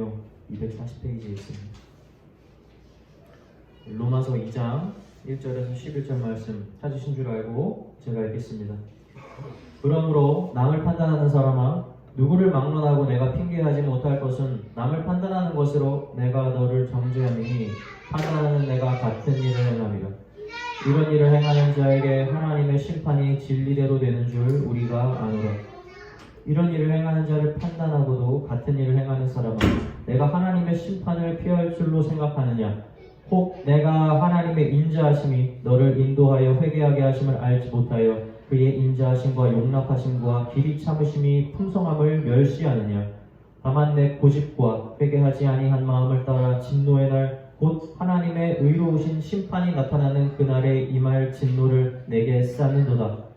성경 240페이지에 있습니다. 로마서 2장 1절에서 11절 말씀 찾으신 줄 알고 제가 읽겠습니다. 그러므로 남을 판단하는 사람아, 누구를 막론하고 내가 핑계하지 못할 것은 남을 판단하는 것으로 내가 너를 정죄함이니 판단하는 내가 같은 일을 행함이라. 이런 일을 행하는 자에게 하나님의 심판이 진리대로 되는 줄 우리가 아노라. 이런 일을 행하는 자를 판단하고도 같은 일을 행하는 사람은 내가 하나님의 심판을 피할 줄로 생각하느냐? 혹 내가 하나님의 인자하심이 너를 인도하여 회개하게 하심을 알지 못하여 그의 인자하심과 용납하심과 길이 참으심이 풍성함을 멸시하느냐? 다만 내 고집과 회개하지 아니한 마음을 따라 진노의 날 곧 하나님의 의로우신 심판이 나타나는 그날에 임할 진노를 내게 쌓는도다.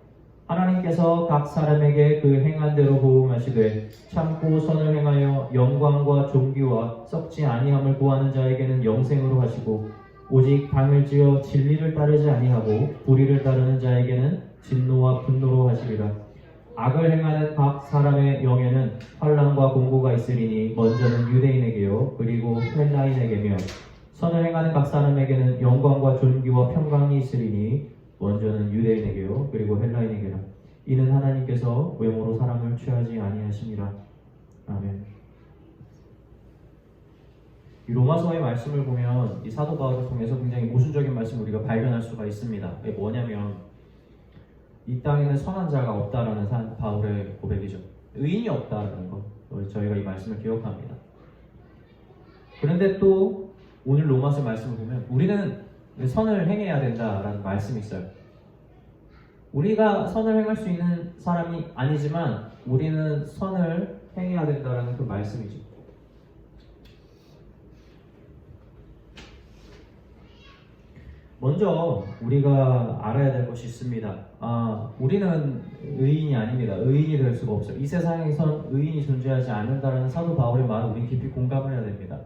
하나님께서 각 사람에게 그 행한 대로 보응하시되 참고 선을 행하여 영광과 존귀와 썩지 아니함을 구하는 자에게는 영생으로 하시고 오직 당을 지어 진리를 따르지 아니하고 불의를 따르는 자에게는 진노와 분노로 하시리라. 악을 행하는 각 사람의 영에는 환난과 공고가 있으리니 먼저는 유대인에게요 그리고 헬라인에게며 선을 행하는 각 사람에게는 영광과 존귀와 평강이 있으리니 먼저는 유대인에게요 그리고 헬라인에게라. 이는 하나님께서 외모로 사람을 취하지 아니하심이라. 아멘. 이 로마서의 말씀을 보면 이 사도 바울을 통해서 굉장히 모순적인 말씀을 우리가 발견할 수가 있습니다. 이게 뭐냐면 이 땅에는 선한 자가 없다라는 바울의 고백이죠. 의인이 없다라는 것. 저희가 이 말씀을 기억합니다. 그런데 또 오늘 로마서 말씀을 보면 우리는 선을 행해야 된다라는 말씀이 있어요. 우리가 선을 행할 수 있는 사람이 아니지만 우리는 선을 행해야 된다라는 그 말씀이죠. 먼저 우리가 알아야 될 것이 있습니다. 우리는 의인이 아닙니다. 의인이 될 수가 없어요. 이 세상에선 의인이 존재하지 않는다라는 사도 바울의 말을 우리 깊이 공감을 해야 됩니다.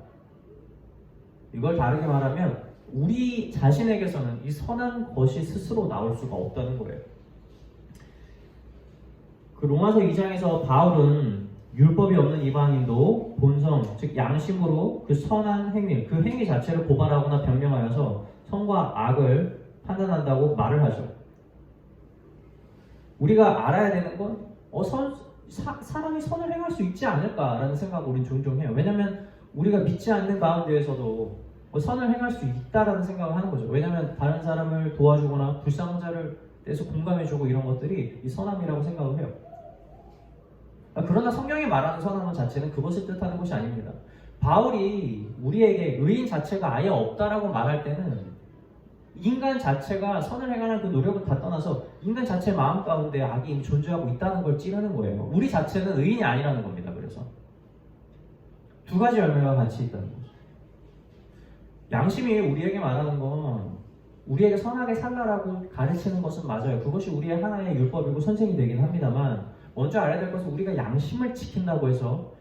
이걸 다르게 말하면 우리 자신에게서는 이 선한 것이 스스로 나올 수가 없다는 거예요. 그 로마서 2장에서 바울은 율법이 없는 이방인도 본성, 즉 양심으로 그 선한 행위, 그 행위 자체를 고발하거나 변명하여서 선과 악을 판단한다고 말을 하죠. 우리가 알아야 되는 건 사람이 선을 행할 수 있지 않을까라는 생각을 우린 종종 해요. 왜냐하면 우리가 믿지 않는 가운데에서도 선을 행할 수 있다라는 생각을 하는 거죠. 왜냐하면 다른 사람을 도와주거나 불쌍한 자를 대해서 공감해주고 이런 것들이 이 선함이라고 생각을 해요. 그러나 성경이 말하는 선함 자체는 그것을 뜻하는 것이 아닙니다. 바울이 우리에게 의인 자체가 아예 없다라고 말할 때는 인간 자체가 선을 행하는 그 노력을 다 떠나서 인간 자체 마음 가운데 악이 이미 존재하고 있다는 걸 찌르는 거예요. 우리 자체는 의인이 아니라는 겁니다. 그래서 두 가지 열매가 같이 있다는 거죠. 양심이 우리에게 말하는 건 우리에게 선하게 살라라고 가르치는 것은 맞아요. 그것이 우리의 하나의 율법이고 선생이 되긴 합니다만 먼저 알아야 될 것은 우리가 양심을 지킨다고 해서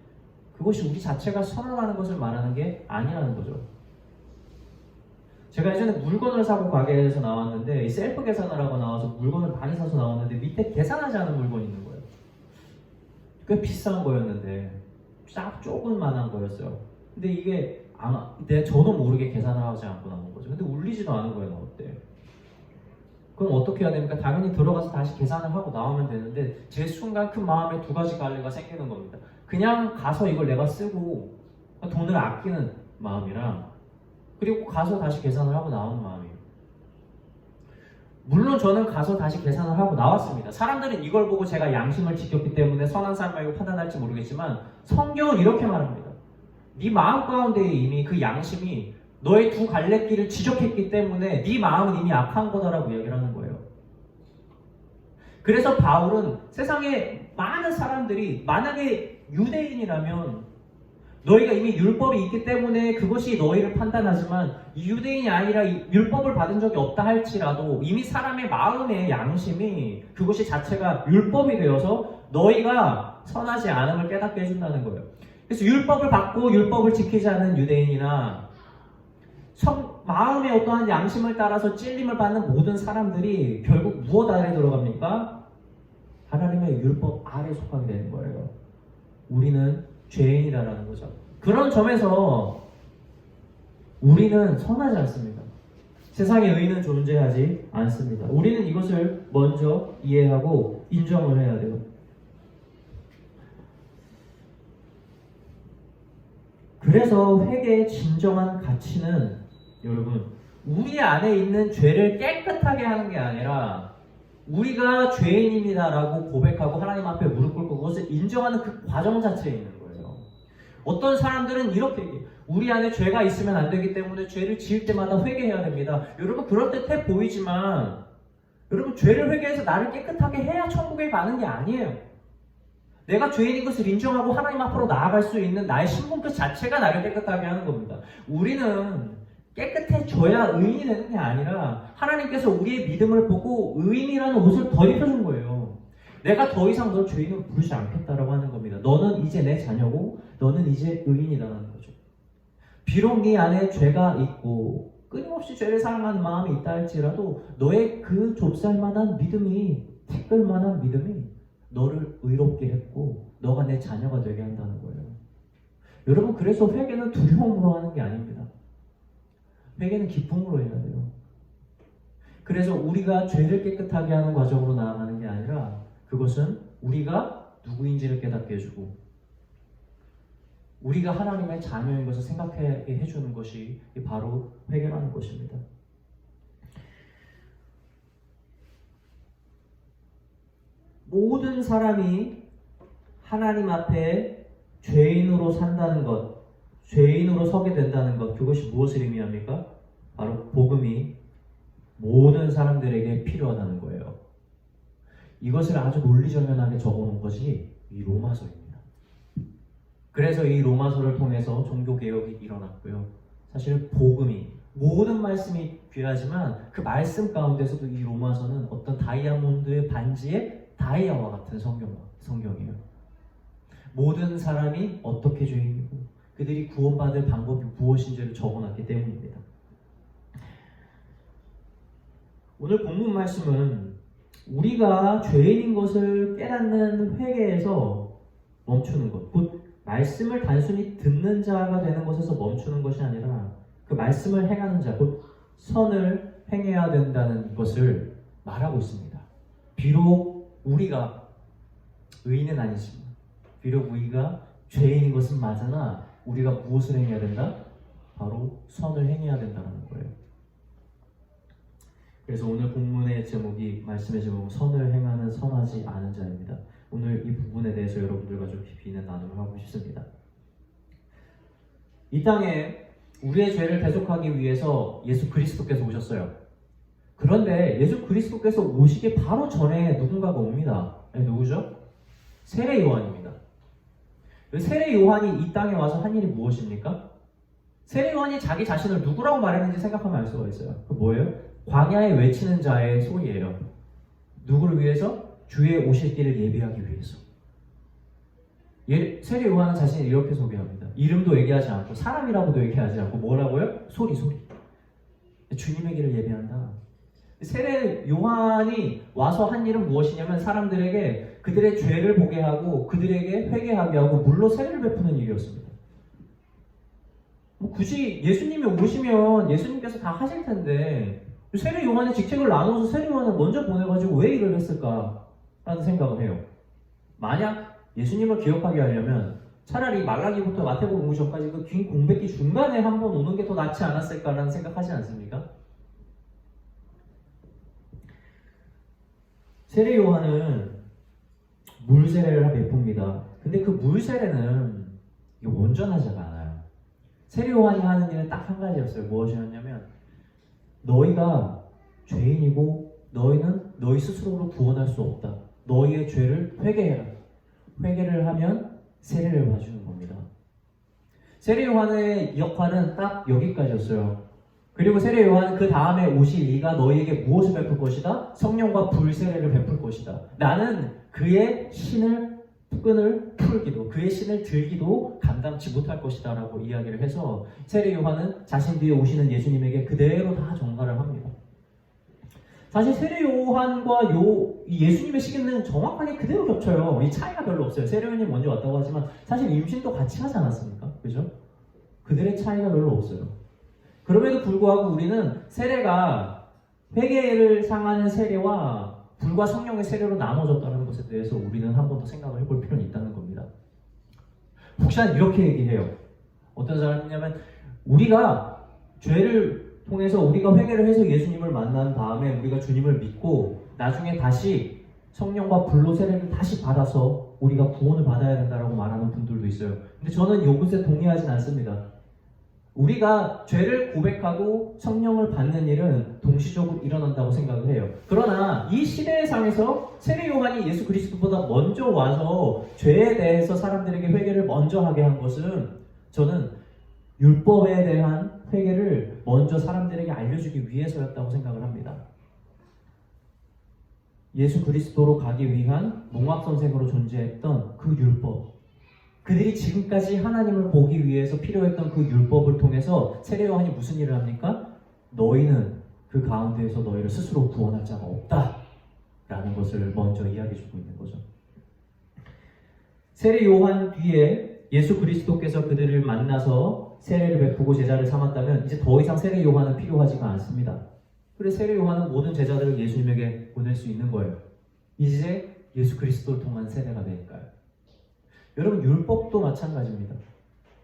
그것이 우리 자체가 선하다는 것을 말하는 게 아니라는 거죠. 제가 예전에 물건을 사고 가게에서 나왔는데 이 셀프 계산을 하고 나와서 물건을 많이 사서 나왔는데 밑에 계산하지 않은 물건이 있는 거예요. 꽤 비싼 거였는데 딱 조금만한 거였어요. 근데 이게 저도 모르게 계산을 하지 않고 나온 거죠. 근데 울리지도 않은 거예요, 나올 때. 그럼 어떻게 해야 됩니까? 당연히 들어가서 다시 계산을 하고 나오면 되는데 제 순간 큰 마음에 두 가지 갈래가 생기는 겁니다. 그냥 가서 이걸 내가 쓰고 돈을 아끼는 마음이랑 그리고 가서 다시 계산을 하고 나오는 마음이에요. 물론 저는 가서 다시 계산을 하고 나왔습니다. 사람들은 이걸 보고 제가 양심을 지켰기 때문에 선한 사람이라고 판단할지 모르겠지만 성경은 이렇게 말합니다. 네 마음 가운데 이미 그 양심이 너의 두 갈래길을 지적했기 때문에 네 마음은 이미 악한 거다라고 이야기를 하는 거예요. 그래서 바울은 세상에 많은 사람들이 만약에 유대인이라면 너희가 이미 율법이 있기 때문에 그것이 너희를 판단하지만 이 유대인이 아니라 율법을 받은 적이 없다 할지라도 이미 사람의 마음의 양심이 그것이 자체가 율법이 되어서 너희가 선하지 않음을 깨닫게 해준다는 거예요. 그래서 율법을 받고 율법을 지키지 않는 유대인이나 마음의 어떠한 양심을 따라서 찔림을 받는 모든 사람들이 결국 무엇 아래 들어갑니까? 하나님의 율법 아래 속하게 되는 거예요. 우리는 죄인이라는 거죠. 그런 점에서 우리는 선하지 않습니다. 세상에 의인은 존재하지 않습니다. 우리는 이것을 먼저 이해하고 인정을 해야 돼요. 그래서 회개의 진정한 가치는 여러분, 우리 안에 있는 죄를 깨끗하게 하는 게 아니라 우리가 죄인입니다라고 고백하고 하나님 앞에 무릎 꿇고 그것을 인정하는 그 과정 자체에 있는 거예요. 어떤 사람들은 이렇게 얘기해요. 우리 안에 죄가 있으면 안 되기 때문에 죄를 지을 때마다 회개해야 됩니다. 여러분, 그럴듯해 보이지만 여러분, 죄를 회개해서 나를 깨끗하게 해야 천국에 가는 게 아니에요. 내가 죄인인 것을 인정하고 하나님 앞으로 나아갈 수 있는 나의 신분 그 자체가 나를 깨끗하게 하는 겁니다. 우리는 깨끗해져야 의인이 되는 게 아니라 하나님께서 우리의 믿음을 보고 의인이라는 옷을 더 입혀준 거예요. 내가 더 이상 너 죄인으로 부르지 않겠다라고 하는 겁니다. 너는 이제 내 자녀고 너는 이제 의인이라는 거죠. 비록 네 안에 죄가 있고 끊임없이 죄를 사랑하는 마음이 있다 할지라도 너의 그 좁쌀만한 믿음이, 티끌만한 믿음이 너를 의롭게 했고 너가 내 자녀가 되게 한다는 거예요. 여러분, 그래서 회개는 두려움으로 하는 게 아닙니다. 회개는 기쁨으로 해야 돼요. 그래서 우리가 죄를 깨끗하게 하는 과정으로 나아가는 게 아니라 그것은 우리가 누구인지를 깨닫게 해주고 우리가 하나님의 자녀인 것을 생각하게 해주는 것이 바로 회개라는 것입니다. 모든 사람이 하나님 앞에 죄인으로 산다는 것, 죄인으로 서게 된다는 것, 그것이 무엇을 의미합니까? 바로 복음이 모든 사람들에게 필요하다는 거예요. 이것을 아주 논리정연하게 적어놓은 것이 이 로마서입니다. 그래서 이 로마서를 통해서 종교개혁이 일어났고요. 사실 복음이, 모든 말씀이 귀하지만 그 말씀 가운데서도 이 로마서는 어떤 다이아몬드의 반지의 다이아와 같은 성경이에요. 모든 사람이 어떻게 죄인이고 그들이 구원받을 방법이 무엇인지를 적어놨기 때문입니다. 오늘 본문 말씀은 우리가 죄인인 것을 깨닫는 회개에서 멈추는 것, 곧 말씀을 단순히 듣는 자가 되는 것에서 멈추는 것이 아니라 그 말씀을 행하는 자, 곧 선을 행해야 된다는 것을 말하고 있습니다. 비록 우리가 의인은 아니지만, 비록 우리가 죄인인 것은 맞으나 우리가 무엇을 행해야 된다? 바로 선을 행해야 된다는 거예요. 그래서 오늘 본문의 제목이, 말씀의 제목은 선을 행하는 선하지 않은 자입니다. 오늘 이 부분에 대해서 여러분들과 좀 깊이 있는 나눔을 하고 싶습니다. 이 땅에 우리의 죄를 대속하기 위해서 예수 그리스도께서 오셨어요. 그런데 예수 그리스도께서 오시기 바로 전에 누군가가 옵니다. 누구죠? 세례 요한입니다. 세례 요한이 이 땅에 와서 한 일이 무엇입니까? 세례 요한이 자기 자신을 누구라고 말했는지 생각하면 알 수가 있어요. 그 뭐예요? 광야에 외치는 자의 소리예요. 누구를 위해서? 주의 오실 길을 예비하기 위해서. 세례 요한은 자신을 이렇게 소개합니다. 이름도 얘기하지 않고 사람이라고도 얘기하지 않고 뭐라고요? 소리. 주님의 길을 예비한다. 세례 요한이 와서 한 일은 무엇이냐면 사람들에게 그들의 죄를 보게 하고 그들에게 회개하게 하고 물로 세례를 베푸는 일이었습니다. 굳이 예수님이 오시면 예수님께서 다 하실 텐데 세례 요한의 직책을 나눠서 세례 요한을 먼저 보내가지고 왜 일을 했을까라는 생각을 해요. 만약 예수님을 기억하게 하려면 차라리 말라기부터 마태복음 오기 전까지 그 긴 공백기 중간에 한번 오는 게 더 낫지 않았을까라는 생각하지 않습니까? 세례 요한은 물 세례를 베풉니다. 근데 그 물 세례는 온전하지가 않아요. 세례 요한이 하는 일은 딱 한 가지였어요. 무엇이었냐면 너희가 죄인이고 너희는 너희 스스로로 구원할 수 없다. 너희의 죄를 회개해라. 회개를 하면 세례를 봐주는 겁니다. 세례 요한의 역할은 딱 여기까지였어요. 그리고 세례 요한은 그 다음에 오실 이가 너희에게 무엇을 베풀 것이다? 성령과 불세례를 베풀 것이다. 나는 그의 끈을 풀기도, 그의 신을 들기도 감당치 못할 것이다 라고 이야기를 해서 세례 요한은 자신 뒤에 오시는 예수님에게 그대로 다 전가를 합니다. 사실 세례 요한과 예수님의 시기는 정확하게 그대로 겹쳐요. 이 차이가 별로 없어요. 세례 요한이 먼저 왔다고 하지만 사실 임신도 같이 하지 않았습니까? 그죠? 그들의 차이가 별로 없어요. 그럼에도 불구하고 우리는 세례가 회개를 향하는 세례와 불과 성령의 세례로 나눠졌다는 것에 대해서 우리는 한 번 더 생각을 해볼 필요는 있다는 겁니다. 북샤는 이렇게 얘기해요. 어떤 사람이냐면 우리가 죄를 통해서 우리가 회개를 해서 예수님을 만난 다음에 우리가 주님을 믿고 나중에 다시 성령과 불로 세례를 다시 받아서 우리가 구원을 받아야 된다라고 말하는 분들도 있어요. 근데 저는 이것에 동의하진 않습니다. 우리가 죄를 고백하고 성령을 받는 일은 동시적으로 일어난다고 생각을 해요. 그러나 이 시대상에서 세례 요한이 예수 그리스도보다 먼저 와서 죄에 대해서 사람들에게 회개를 먼저 하게 한 것은 저는 율법에 대한 회개를 먼저 사람들에게 알려주기 위해서였다고 생각을 합니다. 예수 그리스도로 가기 위한 몽합선생으로 존재했던 그 율법, 그들이 지금까지 하나님을 보기 위해서 필요했던 그 율법을 통해서 세례 요한이 무슨 일을 합니까? 너희는 그 가운데에서 너희를 스스로 구원할 자가 없다 라는 것을 먼저 이야기해주고 있는 거죠. 세례 요한 뒤에 예수 그리스도께서 그들을 만나서 세례를 베푸고 제자를 삼았다면 이제 더 이상 세례 요한은 필요하지가 않습니다. 그래서 세례 요한은 모든 제자들을 예수님에게 보낼 수 있는 거예요. 이제 예수 그리스도를 통한 세례가 되니까요. 여러분, 율법도 마찬가지입니다.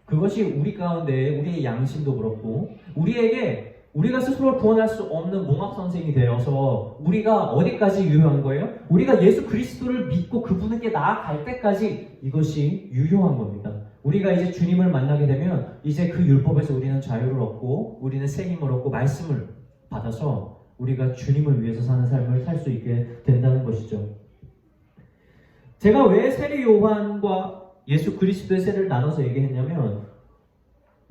그것이 우리 가운데 우리의 양심도 그렇고 우리에게 우리가 스스로 구원할 수 없는 몽합선생이 되어서 우리가 어디까지 유효한 거예요? 우리가 예수 그리스도를 믿고 그분에게 나아갈 때까지 이것이 유효한 겁니다. 우리가 이제 주님을 만나게 되면 이제 그 율법에서 우리는 자유를 얻고 우리는 새 힘을 얻고 말씀을 받아서 우리가 주님을 위해서 사는 삶을 살 수 있게 된다는 것이죠. 제가 왜 세례 요한과 예수 그리스도의 세례를 나눠서 얘기했냐면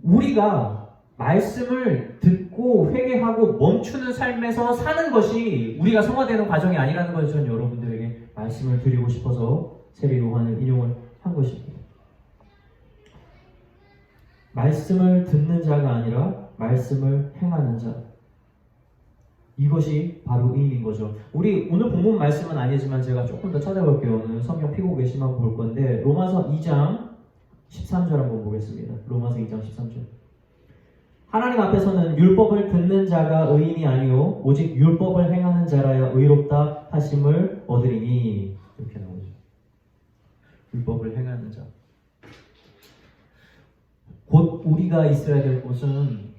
우리가 말씀을 듣고 회개하고 멈추는 삶에서 사는 것이 우리가 성화되는 과정이 아니라는 것을 저는 여러분들에게 말씀을 드리고 싶어서 세례 요한을 인용을 한 것입니다. 말씀을 듣는 자가 아니라 말씀을 행하는 자, 이것이 바로 의인인 거죠. 우리 오늘 본문 말씀은 아니지만 제가 조금 더 찾아볼게요. 오늘 성경 피고 계시면 볼 건데 로마서 2장 13절 한번 보겠습니다. 로마서 2장 13절. 하나님 앞에서는 율법을 듣는 자가 의인이 아니요 오직 율법을 행하는 자라야 의롭다 하심을 얻으리니, 이렇게 나오죠. 율법을 행하는 자. 곧 우리가 있어야 될 곳은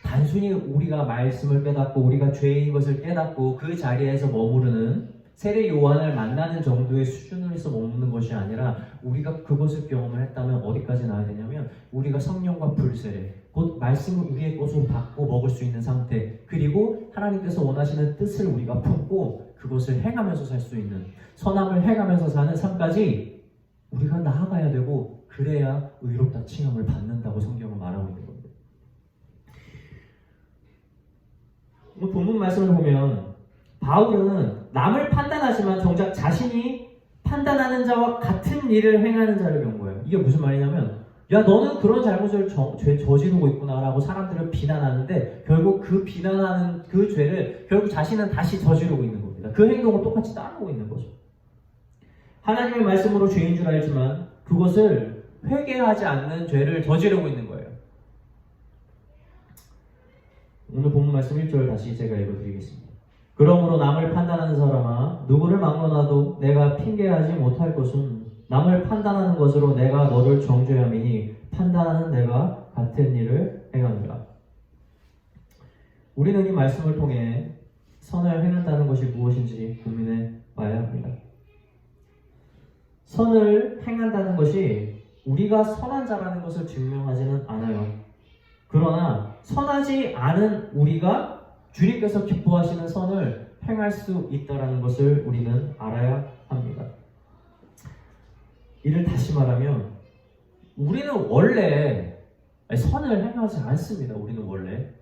단순히 우리가 말씀을 깨닫고 우리가 죄인 것을 깨닫고 그 자리에서 머무르는 세례 요한을 만나는 정도의 수준에서 머무는 것이 아니라 우리가 그것을 경험을 했다면 어디까지 나야 되냐면 우리가 성령과 불세례, 곧 말씀을 우리의 것으로 받고 먹을 수 있는 상태, 그리고 하나님께서 원하시는 뜻을 우리가 품고 그것을 행하면서 살 수 있는, 선함을 행하면서 사는 삶까지 우리가 나아가야 되고 그래야 의롭다 칭함을 받는다고 성경은 말하고 있는 겁니다. 오늘 본문 말씀을 보면 바울은 남을 판단하지만 정작 자신이 판단하는 자와 같은 일을 행하는 자를 경고해요. 이게 무슨 말이냐면 야 너는 그런 잘못을 저지르고 있구나 라고 사람들을 비난하는데 결국 그 비난하는 그 죄를 결국 자신은 다시 저지르고 있는 겁니다. 그 행동을 똑같이 따르고 있는 거죠. 하나님의 말씀으로 죄인 줄 알지만 그것을 회개하지 않는 죄를 저지르고 있는 거예요. 오늘 본문 말씀 1절 다시 제가 읽어드리겠습니다. 그러므로 남을 판단하는 사람아 누구를 막론하도 내가 핑계하지 못할 것은 남을 판단하는 것으로 내가 너를 정죄함이니 판단하는 내가 같은 일을 행하노라. 우리는 이 말씀을 통해 선을 행한다는 것이 무엇인지 고민해 봐야 합니다. 선을 행한다는 것이 우리가 선한 자라는 것을 증명하지는 않아요. 그러나 선하지 않은 우리가 주님께서 기뻐하시는 선을 행할 수 있다는 것을 우리는 알아야 합니다. 이를 다시 말하면 우리는 원래 선을 행하지 않습니다. 우리는 원래.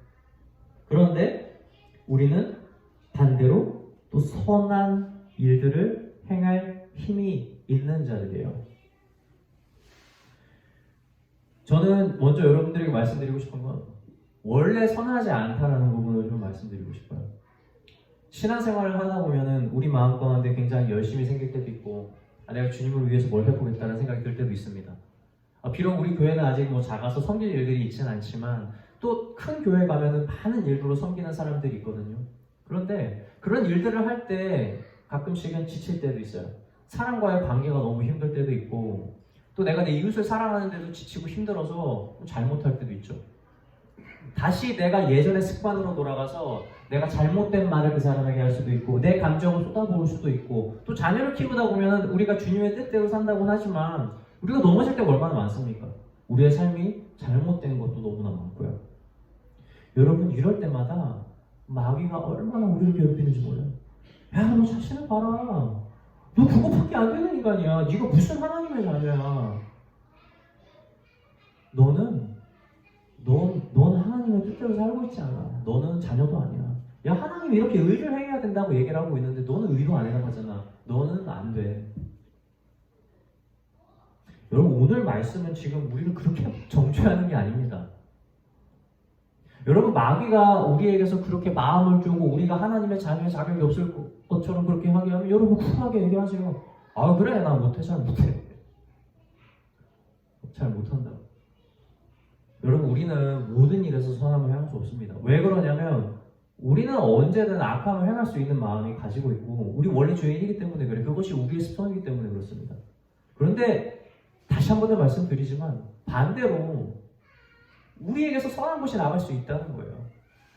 그런데 우리는 반대로 또 선한 일들을 행할 힘이 있는 자들이에요. 저는 먼저 여러분들에게 말씀드리고 싶은 건 원래 선하지 않다라는 부분을 좀 말씀드리고 싶어요. 신앙생활을 하다 보면은 우리 마음 가운데 굉장히 열심히 생길 때도 있고 내가 주님을 위해서 뭘 해보겠다는 생각이 들 때도 있습니다. 비록 우리 교회는 아직 뭐 작아서 섬길 일들이 있지는 않지만 또 큰 교회 가면은 많은 일부로 섬기는 사람들이 있거든요. 그런데 그런 일들을 할 때 가끔씩은 지칠 때도 있어요. 사람과의 관계가 너무 힘들 때도 있고 또 내가 내 이웃을 사랑하는데도 지치고 힘들어서 잘못할 때도 있죠. 다시 내가 예전의 습관으로 돌아가서 내가 잘못된 말을 그 사람에게 할 수도 있고 내 감정을 쏟아부을 수도 있고 또 자녀를 키우다 보면 우리가 주님의 뜻대로 산다고는 하지만 우리가 넘어질 때가 얼마나 많습니까? 우리의 삶이 잘못된 것도 너무나 많고요. 여러분 이럴 때마다 마귀가 얼마나 우리를 괴롭히는지 몰라요. 야, 너 자신을 봐라. 너 그거밖에 안 되는 인간이야. 네가 무슨 하나님의 자녀야. 넌 하나님의 뜻대로 살고 있지 않아. 너는 자녀도 아니야. 야, 하나님이 이렇게 의를 행해야 된다고 얘기를 하고 있는데 너는 의도 안 해라고 하잖아. 너는 안 돼. 여러분 오늘 말씀은 지금 우리를 그렇게 정죄하는 게 아닙니다. 여러분 마귀가 우리에게서 그렇게 마음을 주고 우리가 하나님의 자녀의 자격이 없을 것처럼 그렇게 하게 하면 여러분 쿨하게 얘기하세요. 아 그래 나 못해 잘 못해. 잘 못한다. 여러분 우리는 모든 일에서 선함을 행할 수 없습니다. 왜 그러냐면 우리는 언제든 악함을 행할 수 있는 마음이 가지고 있고 우리 원래 죄인이기 때문에 그래. 그것이 우리의 습성이기 때문에 그렇습니다. 그런데 다시 한 번 더 말씀드리지만 반대로 우리에게서 선한 것이 나갈 수 있다는 거예요.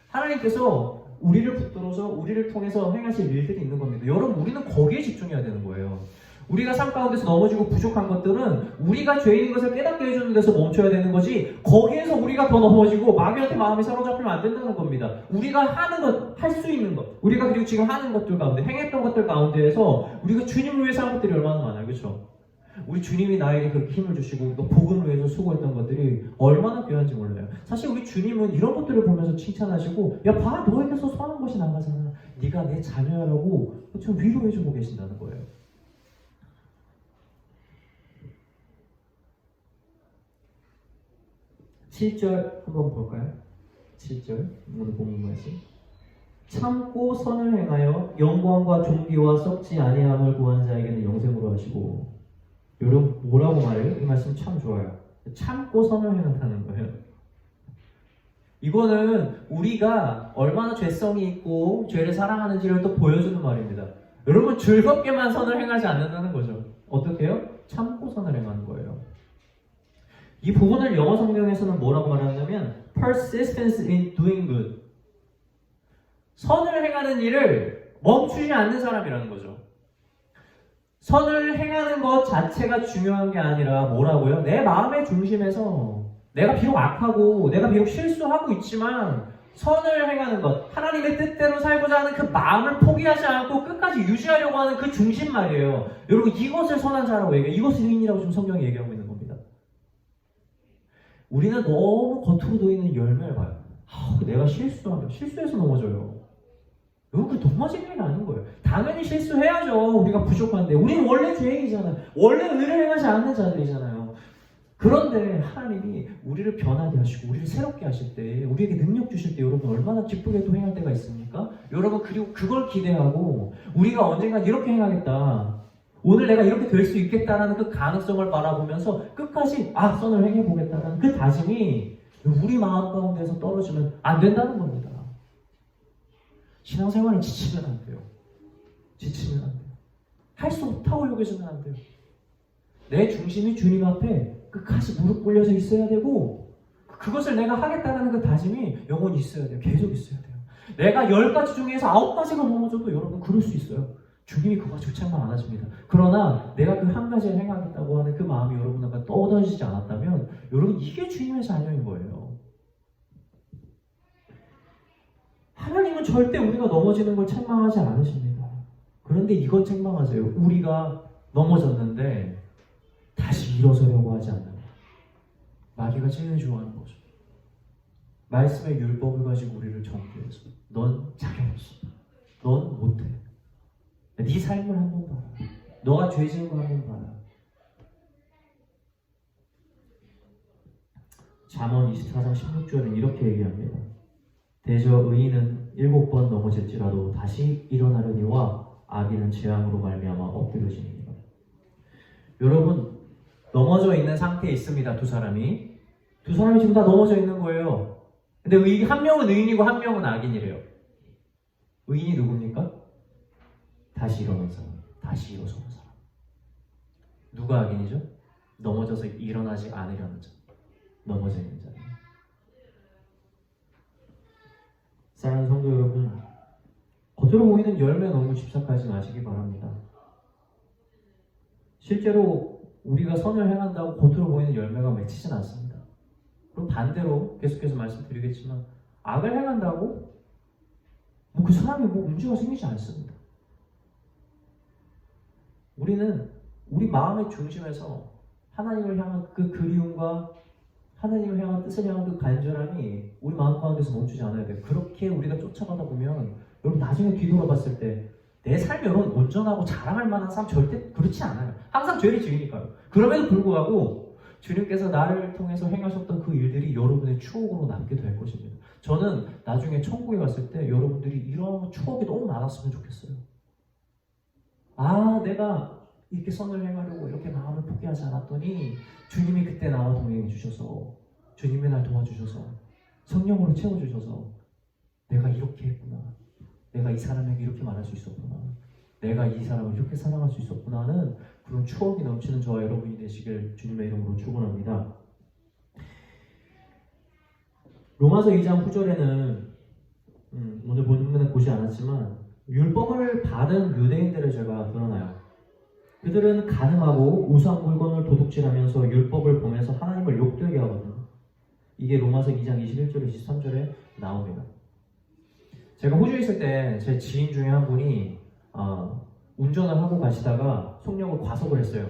하나님께서 우리를 붙들어서 우리를 통해서 행하실 일들이 있는 겁니다. 여러분 우리는 거기에 집중해야 되는 거예요. 우리가 삶 가운데서 넘어지고 부족한 것들은 우리가 죄인인 것을 깨닫게 해주는 데서 멈춰야 되는 거지 거기에서 우리가 더 넘어지고 마귀한테 마음이 사로잡히면 안 된다는 겁니다. 우리가 하는 것, 할 수 있는 것 우리가 그리고 지금 하는 것들 가운데 행했던 것들 가운데에서 우리가 주님을 위해서 한 것들이 얼마나 많아요. 그렇죠? 우리 주님이 나에게 그렇게 힘을 주시고 또 복음을 위해서 수고했던 것들이 얼마나 귀한지 몰라요. 사실 우리 주님은 이런 것들을 보면서 칭찬하시고 야 봐 너에게서 선한 것이 나가잖아. 네가 내 자녀라고 좀 위로해주고 계신다는 거예요. (7절) 한번 볼까요? 7절 오늘 본문 말씀. 참고 선을 행하여 영광과 존귀와 썩지 아니함을 구하는 자에게는 영생으로 하시고. 여러분 뭐라고 말해요? 이 말씀 참 좋아요. 참고 선을 행한다는 거예요. 이거는 우리가 얼마나 죄성이 있고 죄를 사랑하는지를 또 보여주는 말입니다. 여러분 즐겁게만 선을 행하지 않는다는 거죠. 어떻게 해요? 참고 선을 행하는 거예요. 이 부분을 영어 성경에서는 뭐라고 말하냐면 persistence in doing good. 선을 행하는 일을 멈추지 않는 사람이라는 거죠. 선을 행하는 것 자체가 중요한 게 아니라 뭐라고요? 내 마음의 중심에서 내가 비록 악하고 내가 비록 실수하고 있지만 선을 행하는 것, 하나님의 뜻대로 살고자 하는 그 마음을 포기하지 않고 끝까지 유지하려고 하는 그 중심 말이에요. 여러분 이것을 선한 자라고 얘기해요. 이것을 의인이라고 지금 성경이 얘기하고 있는 겁니다. 우리는 너무 겉으로 보이는 열매를 봐요. 내가 실수해서 넘어져요. 여러분 그 넘어지는 게 아닌 거예요. 당연히 실수해야죠. 우리가 부족한데 우리는 원래 죄인이잖아요. 원래 의를 행하지 않는 자들이잖아요. 그런데 하나님이 우리를 변하게 하시고 우리를 새롭게 하실 때 우리에게 능력 주실 때 여러분 얼마나 기쁘게 또 행할 때가 있습니까? 여러분 그리고 그걸 기대하고 우리가 언젠간 이렇게 행하겠다. 오늘 내가 이렇게 될 수 있겠다라는 그 가능성을 바라보면서 끝까지 선을 행해보겠다라는 그 다짐이 우리 마음 가운데서 떨어지면 안 된다는 겁니다. 신앙생활은 지치면 안 돼요. 지치면 안 돼요. 할 수 없다고 여겨지면 안 돼요. 내 중심이 주님 앞에 끝까지 무릎 꿇려서 있어야 되고 그것을 내가 하겠다는 그 다짐이 영원히 있어야 돼요. 계속 있어야 돼요. 내가 10가지 중에서 9가지가 넘어져도 여러분 그럴 수 있어요. 주님이 그거 주창만 안 하십니다. 그러나 내가 그 한 가지를 행하겠다고 하는 그 마음이 여러분 앞에 떠오르지 않았다면 여러분 이게 주님의 자녀인 거예요. 하나님은 절대 우리가 넘어지는 걸 책망하지 않으십니다. 그런데 이건 책망하세요. 우리가 넘어졌는데 다시 일어서려고 하지 않는 것. 마귀가 제일 좋아하는 거죠. 말씀의 율법을 가지고 우리를 정죄해서 넌 자격 없어. 넌 못해. 네 삶을 한번 봐라. 너가 죄 지은 거 한번 봐라. 잠언 24장 16절은 이렇게 얘기합니다. 대저 의인은 7번 넘어질지라도 다시 일어나려니와 악인은 재앙으로 말미암아 엎드려지니라. 여러분 넘어져 있는 상태에 있습니다. 두 사람이 지금 다 넘어져 있는 거예요. 근데 한 명은 의인이고 한 명은 악인이래요. 의인이 누굽니까? 다시 일어난 사람, 다시 일어서는 사람. 누가 악인이죠? 넘어져서 일어나지 않으려는 자, 넘어져 있는 자. 사랑하는 성도 여러분, 겉으로 보이는 열매 너무 집착하지 마시기 바랍니다. 실제로 우리가 선을 행한다고 겉으로 보이는 열매가 맺히진 않습니다. 그리고 반대로 계속해서 말씀드리겠지만 악을 행한다고 그 사람이 문제가 생기지 않습니다. 우리는 우리 마음의 중심에서 하나님을 향한 그 그리움과 하나님을 향한 뜻을 향한 그 간절함이 우리 마음 가운데서 멈추지 않아야 돼요. 그렇게 우리가 쫓아가다 보면 여러분 나중에 뒤돌아봤을 때 내 삶이 여러분 온전하고 자랑할 만한 삶 절대 그렇지 않아요. 항상 죄를 지으니까요. 그럼에도 불구하고 주님께서 나를 통해서 행하셨던 그 일들이 여러분의 추억으로 남게 될 것입니다. 저는 나중에 천국에 갔을 때 여러분들이 이런 추억이 너무 많았으면 좋겠어요. 내가 이렇게 선을 행하려고 이렇게 마음을 포기하지 않았더니 주님이 그때 나와 동행해 주셔서 주님이 날 도와주셔서 성령으로 채워주셔서 내가 이렇게 했구나, 내가 이 사람에게 이렇게 말할 수 있었구나, 내가 이 사람을 이렇게 사랑할 수 있었구나 하는 그런 추억이 넘치는 저와 여러분이 되시길 주님의 이름으로 축원합니다. 로마서 2장 9절에는 오늘 본문에 보지 않았지만 율법을 받은 유대인들의 죄가 드러나요. 그들은 간음하고 우상 물건을 도둑질하면서 율법을 범해서 하나님을 욕되게 하거든요. 이게 로마서 2장 21절 23절에 나옵니다. 제가 호주에 있을 때 제 지인 중에 한 분이 운전을 하고 가시다가 속력을 과속을 했어요.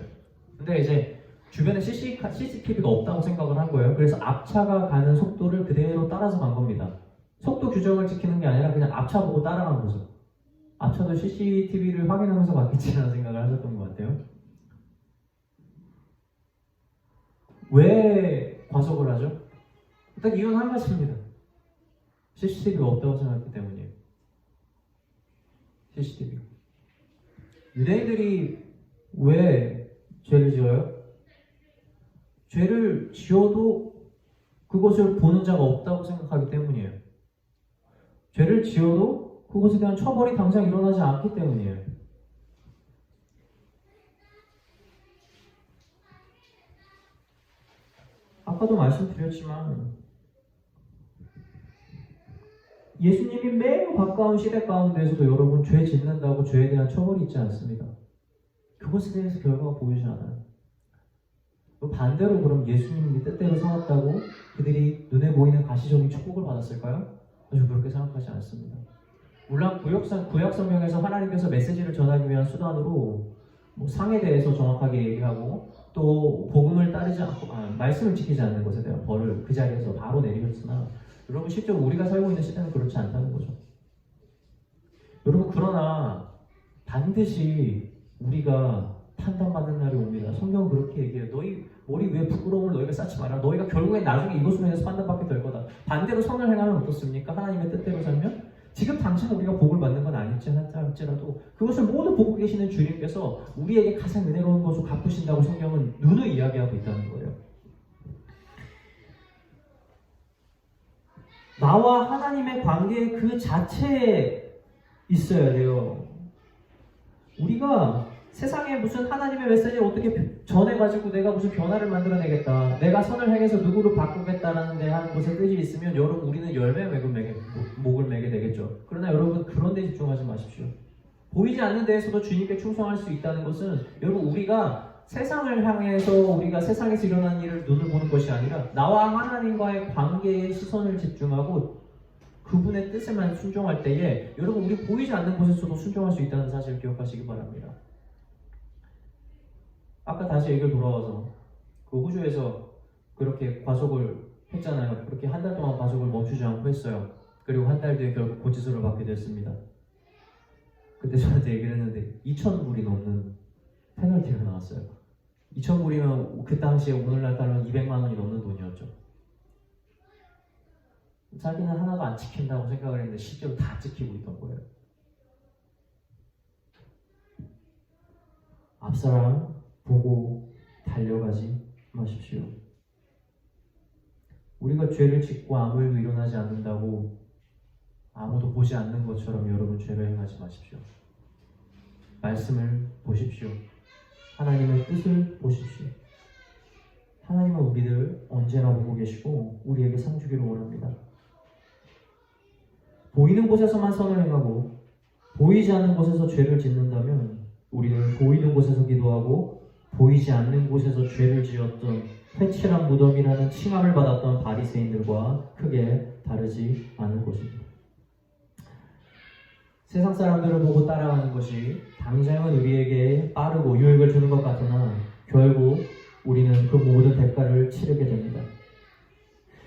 근데 이제 주변에 CCTV가 없다고 생각을 한 거예요. 그래서 앞차가 가는 속도를 그대로 따라서 간 겁니다. 속도 규정을 지키는 게 아니라 그냥 앞차 보고 따라간 거죠. 앞차도 CCTV를 확인하면서 갔겠지라는 생각을 하셨던 것 같아요. 왜 과속을 하죠? 딱 이유는 한 가지입니다. CCTV가 없다고 생각했기 때문이에요. CCTV. 유대인들이 왜 죄를 지어요? 죄를 지어도 그것을 보는 자가 없다고 생각하기 때문이에요. 죄를 지어도 그것에 대한 처벌이 당장 일어나지 않기 때문이에요. 아까도 말씀드렸지만 예수님이 매우 가까운 시대 가운데서도 여러분 죄 짓는다고 죄에 대한 처벌이 있지 않습니다. 그것에 대해서 결과가 보이지 않아요. 반대로 그럼 예수님이 뜻대로 살았다고 그들이 눈에 보이는 가시적인 축복을 받았을까요? 아주 그렇게 생각하지 않습니다. 물론 구약 성경에서 하나님께서 메시지를 전하기 위한 수단으로 상에 대해서 정확하게 얘기하고 또 복음을 따르지 않고 말씀을 지키지 않는 것에 대한 벌을 그 자리에서 바로 내리셨으나 여러분 실제로 우리가 살고 있는 시대는 그렇지 않다는 거죠. 여러분 그러나 반드시 우리가 판단받는 날이 옵니다. 성경은 그렇게 얘기해요. 너희 머리 위에 부끄러움을 너희가 쌓지 마라. 너희가 결국엔 나중에 이것으로 인해서 판단받게 될 거다. 반대로 선을 행하면 어떻습니까? 하나님의 뜻대로 살면 지금 당장 우리가 복을 받는 건 아닐지 할지라도 그것을 모두 보고 계시는 주님께서 우리에게 가장 은혜로운 것을 갚으신다고 성경은 누누이 이야기하고 있다는 거예요. 나와 하나님의 관계 그 자체에 있어야 돼요. 우리가 세상에 무슨 하나님의 메시지를 어떻게 전해가지고 내가 무슨 변화를 만들어내겠다, 내가 선을 행해서 누구를 바꾸겠다라는 데 하는 것에 뜻이 있으면 여러분 우리는 열매 목을 매게 되겠죠. 그러나 여러분 그런 데 집중하지 마십시오. 보이지 않는 데에서도 주님께 충성할 수 있다는 것은 여러분 우리가 세상을 향해서 우리가 세상에서 일어나는 일을 눈을 보는 것이 아니라 나와 하나님과의 관계에 시선을 집중하고 그분의 뜻에만 순종할 때에 여러분 우리 보이지 않는 곳에서도 순종할 수 있다는 사실을 기억하시기 바랍니다. 아까 다시 얘기를 돌아와서 그 호주에서 그렇게 과속을 했잖아요. 그렇게 한 달 동안 과속을 멈추지 않고 했어요. 그리고 한 달 뒤에 결국 고지서를 받게 됐습니다. 그때 저한테 얘기를 했는데 2,000불이 넘는 페널티가 나왔어요. 2,000불이면 그 당시에 오늘날 따르면 200만 원이 넘는 돈이었죠. 자기는 하나도 안 지킨다고 생각을 했는데 실제로 다 지키고 있던 거예요. 앞사람 보고 달려가지 마십시오. 우리가 죄를 짓고 아무 일도 일어나지 않는다고 아무도 보지 않는 것처럼 여러분 죄를 행하지 마십시오. 말씀을 보십시오. 하나님의 뜻을 보십시오. 하나님은 우리를 언제나 보고 계시고 우리에게 상 주기를 원합니다. 보이는 곳에서만 선을 행하고 보이지 않는 곳에서 죄를 짓는다면 우리는 보이는 곳에서 기도하고 보이지 않는 곳에서 죄를 지었던 회칠한 무덤이라는 칭함을 받았던 바리새인들과 크게 다르지 않을 것입니다. 세상 사람들을 보고 따라가는 것이 당장은 우리에게 빠르고 유익을 주는 것 같으나 결국 우리는 그 모든 대가를 치르게 됩니다.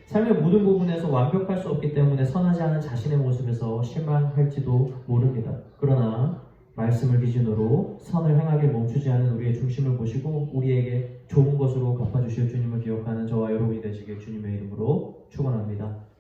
삶의 모든 부분에서 완벽할 수 없기 때문에 선하지 않은 자신의 모습에서 실망할지도 모릅니다. 그러나 말씀을 기준으로 선을 행하게 멈추지 않은 우리의 중심을 보시고 우리에게 좋은 것으로 갚아주실 주님을 기억하는 저와 여러분이 되시길 주님의 이름으로 축원합니다.